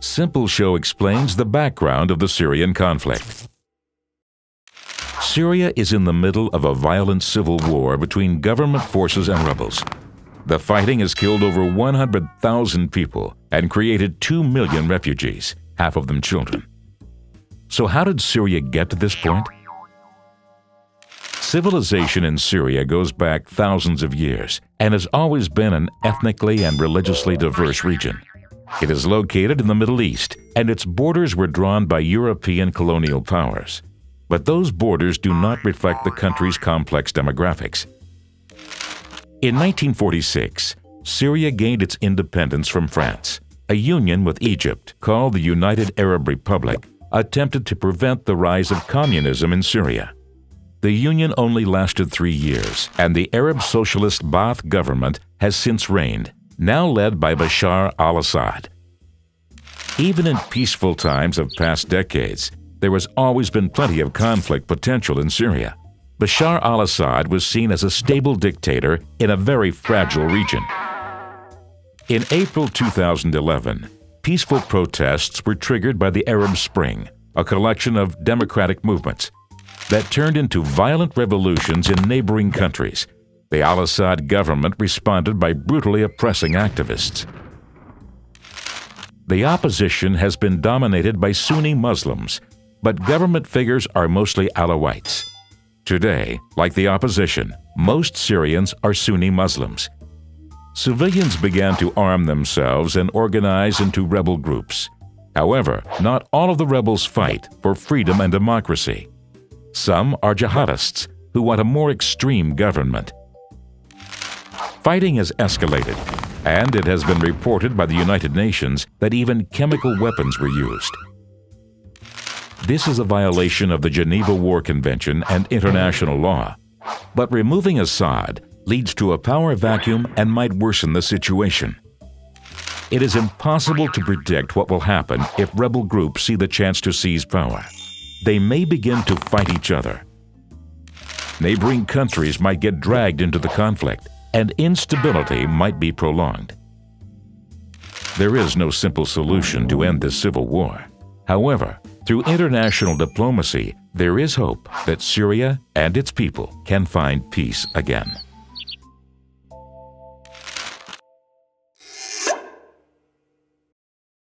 Simple Show explains the background of the Syrian conflict. Syria is in the middle of a violent civil war between government forces and rebels. The fighting has killed over 100,000 people and created 2 million refugees, half of them children. So how did Syria get to this point? Civilization in Syria goes back thousands of years and has always been an ethnically and religiously diverse region. It is located in the Middle East, and its borders were drawn by European colonial powers. But those borders do not reflect the country's complex demographics. In 1946, Syria gained its independence from France. A union with Egypt, called the United Arab Republic, attempted to prevent the rise of communism in Syria. The union only lasted 3 years, and the Arab socialist Ba'ath government has since reigned, now led by Bashar al-Assad. Even in peaceful times of past decades, there has always been plenty of conflict potential in Syria. Bashar al-Assad was seen as a stable dictator in a very fragile region. In April 2011, peaceful protests were triggered by the Arab Spring, a collection of democratic movements that turned into violent revolutions in neighboring countries. The al-Assad government responded by brutally oppressing activists. The opposition has been dominated by Sunni Muslims, but government figures are mostly Alawites. Today, like the opposition, most Syrians are Sunni Muslims. Civilians began to arm themselves and organize into rebel groups. However, not all of the rebels fight for freedom and democracy. Some are jihadists who want a more extreme government. Fighting has escalated, and it has been reported by the United Nations that even chemical weapons were used. This is a violation of the Geneva War Convention and international law. But removing Assad leads to a power vacuum and might worsen the situation. It is impossible to predict what will happen if rebel groups see the chance to seize power. They may begin to fight each other. Neighboring countries might get dragged into the conflict, and instability might be prolonged. There is no simple solution to end this civil war. However, through international diplomacy, there is hope that Syria and its people can find peace again.